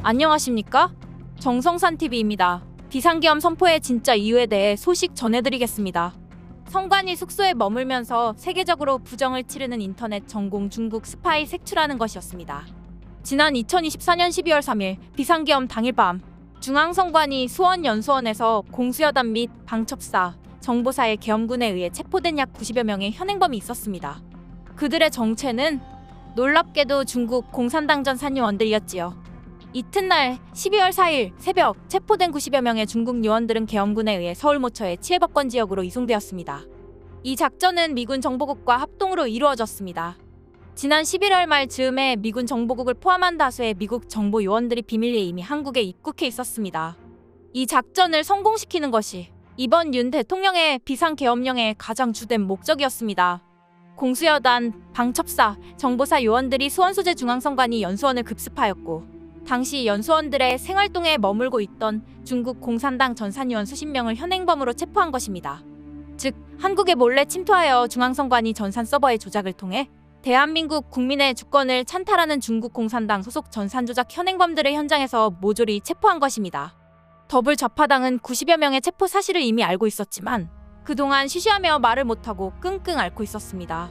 안녕하십니까? 정성산TV입니다. 비상계엄 선포의 진짜 이유에 대해 소식 전해드리겠습니다. 성관이 숙소에 머물면서 세계적으로 부정을 치르는 인터넷 전공 중국 스파이 색출하는 것이었습니다. 지난 2024년 12월 3일 비상계엄 당일 밤 중앙성관이 수원연수원에서 공수여단 및 방첩사, 정보사의 계엄군에 의해 체포된 약 90여 명의 현행범이 있었습니다. 그들의 정체는 놀랍게도 중국 공산당 전산 요원들이었지요. 이튿날 12월 4일 새벽 체포된 90여 명의 중국 요원들은 계엄군에 의해 서울 모처의 치해법권 지역으로 이송되었습니다. 이 작전은 미군 정보국과 합동으로 이루어졌습니다. 지난 11월 말 즈음에 미군 정보국을 포함한 다수의 미국 정보 요원들이 비밀리에 이미 한국에 입국해 있었습니다. 이 작전을 성공시키는 것이 이번 윤 대통령의 비상계엄령의 가장 주된 목적이었습니다. 공수여단, 방첩사, 정보사 요원들이 수원 소재 중앙성관이 연수원을 급습하였고 당시 연수원들의 생활동에 머물고 있던 중국 공산당 전산요원 수십 명을 현행범으로 체포한 것입니다. 즉, 한국에 몰래 침투하여 중앙성관이 전산 서버의 조작을 통해 대한민국 국민의 주권을 찬탈하는 중국 공산당 소속 전산 조작 현행범들을 현장에서 모조리 체포한 것입니다. 더불 좌파당은 90여 명의 체포 사실을 이미 알고 있었지만 그동안 쉬쉬하며 말을 못하고 끙끙 앓고 있었습니다.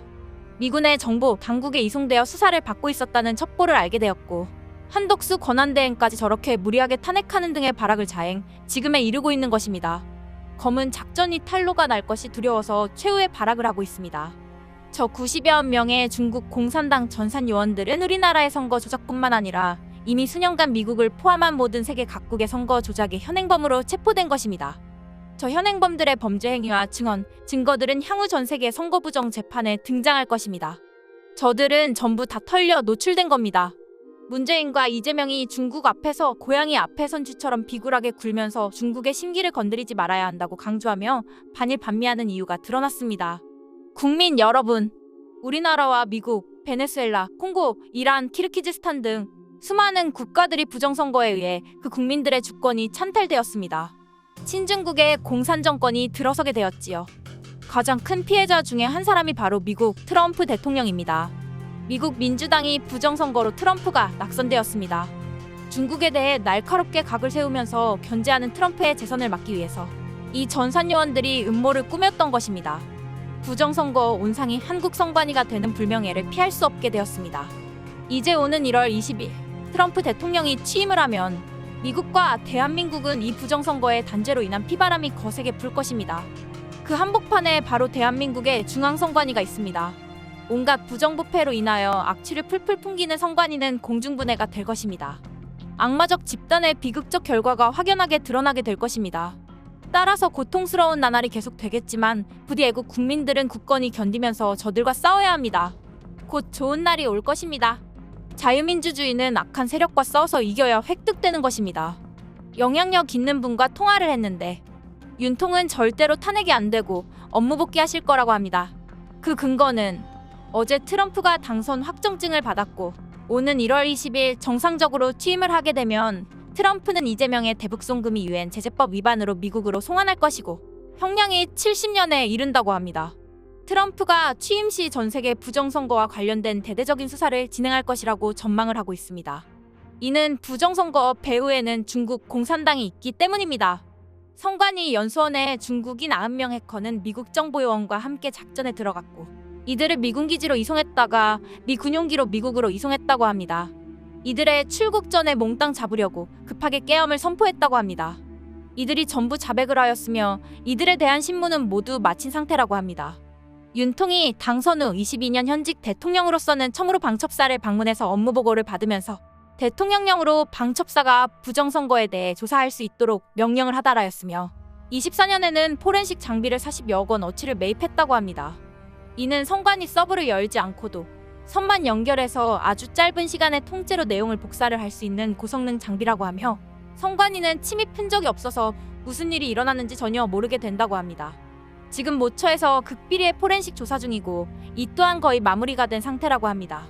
미군의 정보 당국에 이송되어 수사를 받고 있었다는 첩보를 알게 되었고 한덕수 권한대행까지 저렇게 무리하게 탄핵하는 등의 발악을 자행 지금에 이르고 있는 것입니다. 검은 작전이 탄로가 날 것이 두려워서 최후의 발악을 하고 있습니다. 저 90여 명의 중국 공산당 전산 요원들은 우리나라의 선거 조작뿐만 아니라 이미 수년간 미국을 포함한 모든 세계 각국의 선거 조작의 현행범으로 체포된 것입니다. 저 현행범들의 범죄 행위와 증언, 증거들은 향후 전 세계 선거 부정 재판에 등장할 것입니다. 저들은 전부 다 털려 노출된 겁니다. 문재인과 이재명이 중국 앞에서 고양이 앞에 선 쥐처럼 비굴하게 굴면서 중국의 심기를 건드리지 말아야 한다고 강조하며 반일 반미하는 이유가 드러났습니다. 국민 여러분, 우리나라와 미국, 베네수엘라, 콩고, 이란, 키르기즈스탄 등 수많은 국가들이 부정선거에 의해 그 국민들의 주권이 찬탈되었습니다. 친중국의 공산정권이 들어서게 되었지요. 가장 큰 피해자 중에 한 사람이 바로 미국 트럼프 대통령입니다. 미국 민주당이 부정선거로 트럼프가 낙선되었습니다. 중국에 대해 날카롭게 각을 세우면서 견제하는 트럼프의 재선을 막기 위해서 이 전산요원들이 음모를 꾸몄던 것입니다. 부정선거 온상이 한국 선관위가 되는 불명예를 피할 수 없게 되었습니다. 이제 오는 1월 20일 트럼프 대통령이 취임을 하면 미국과 대한민국은 이 부정선거의 단죄로 인한 피바람이 거세게 불 것입니다. 그 한복판에 바로 대한민국의 중앙선관위가 있습니다. 온갖 부정부패로 인하여 악취를 풀풀 풍기는 선관위는 공중분해가 될 것입니다. 악마적 집단의 비극적 결과가 확연하게 드러나게 될 것입니다. 따라서 고통스러운 나날이 계속되겠지만 부디 애국 국민들은 굳건히 견디면서 저들과 싸워야 합니다. 곧 좋은 날이 올 것입니다. 자유민주주의는 악한 세력과 싸워서 이겨야 획득되는 것입니다. 영향력 있는 분과 통화를 했는데 윤통은 절대로 탄핵이 안 되고 업무 복귀하실 거라고 합니다. 그 근거는 어제 트럼프가 당선 확정증을 받았고 오는 1월 20일 정상적으로 취임을 하게 되면 트럼프는 이재명의 대북송금이 유엔 제재법 위반으로 미국으로 송환할 것이고 형량이 70년에 이른다고 합니다. 트럼프가 취임 시 전 세계 부정선거와 관련된 대대적인 수사를 진행할 것이라고 전망을 하고 있습니다. 이는 부정선거 배후에는 중국 공산당이 있기 때문입니다. 성관이 연수원의 중국인 90명 해커는 미국 정보요원과 함께 작전에 들어갔고 이들을 미군 기지로 이송했다가 미 군용기로 미국으로 이송했다고 합니다. 이들의 출국 전에 몽땅 잡으려고 급하게 계엄을 선포했다고 합니다. 이들이 전부 자백을 하였으며 이들에 대한 신문은 모두 마친 상태라고 합니다. 윤통이 당선 후 22년 현직 대통령으로서는 처음으로 방첩사를 방문해서 업무 보고를 받으면서 대통령령으로 방첩사가 부정선거에 대해 조사할 수 있도록 명령을 하달하였으며 24년에는 포렌식 장비를 40여억 원 어치를 매입했다고 합니다. 이는 선관위 서버를 열지 않고도 선만 연결해서 아주 짧은 시간에 통째로 내용을 복사를 할 수 있는 고성능 장비라고 하며 선관위는 침입 흔적이 없어서 무슨 일이 일어났는지 전혀 모르게 된다고 합니다. 지금 모처에서 극비리의 포렌식 조사 중이고 이 또한 거의 마무리가 된 상태라고 합니다.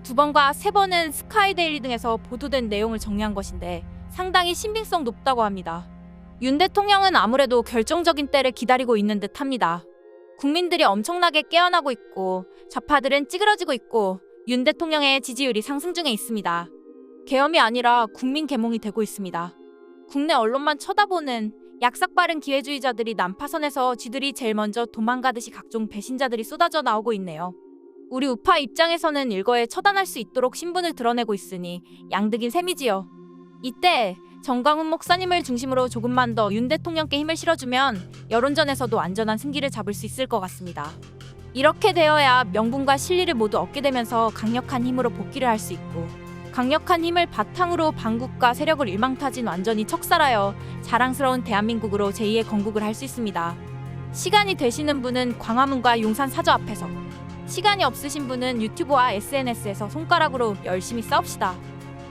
2번과 3번은 스카이데일리 등에서 보도된 내용을 정리한 것인데 상당히 신빙성 높다고 합니다. 윤 대통령은 아무래도 결정적인 때를 기다리고 있는 듯합니다. 국민들이 엄청나게 깨어나고 있고 좌파들은 찌그러지고 있고 윤 대통령의 지지율이 상승 중에 있습니다. 계엄이 아니라 국민 계몽이 되고 있습니다. 국내 언론만 쳐다보는 약삭빠른 기회주의자들이 난파선에서 쥐들이 제일 먼저 도망가듯이 각종 배신자들이 쏟아져 나오고 있네요. 우리 우파 입장에서는 일거에 처단할 수 있도록 신분을 드러내고 있으니 양득인 셈이지요. 이때 정광훈 목사님을 중심으로 조금만 더 윤 대통령께 힘을 실어주면 여론전에서도 안전한 승기를 잡을 수 있을 것 같습니다. 이렇게 되어야 명분과 실리를 모두 얻게 되면서 강력한 힘으로 복귀를 할 수 있고, 강력한 힘을 바탕으로 반국가 세력을 일망타진 완전히 척살하여 자랑스러운 대한민국으로 제2의 건국을 할 수 있습니다. 시간이 되시는 분은 광화문과 용산 사저 앞에서, 시간이 없으신 분은 유튜브와 SNS에서 손가락으로 열심히 싸웁시다.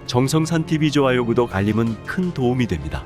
정성산 TV 좋아요 구독 알림은 큰 도움이 됩니다.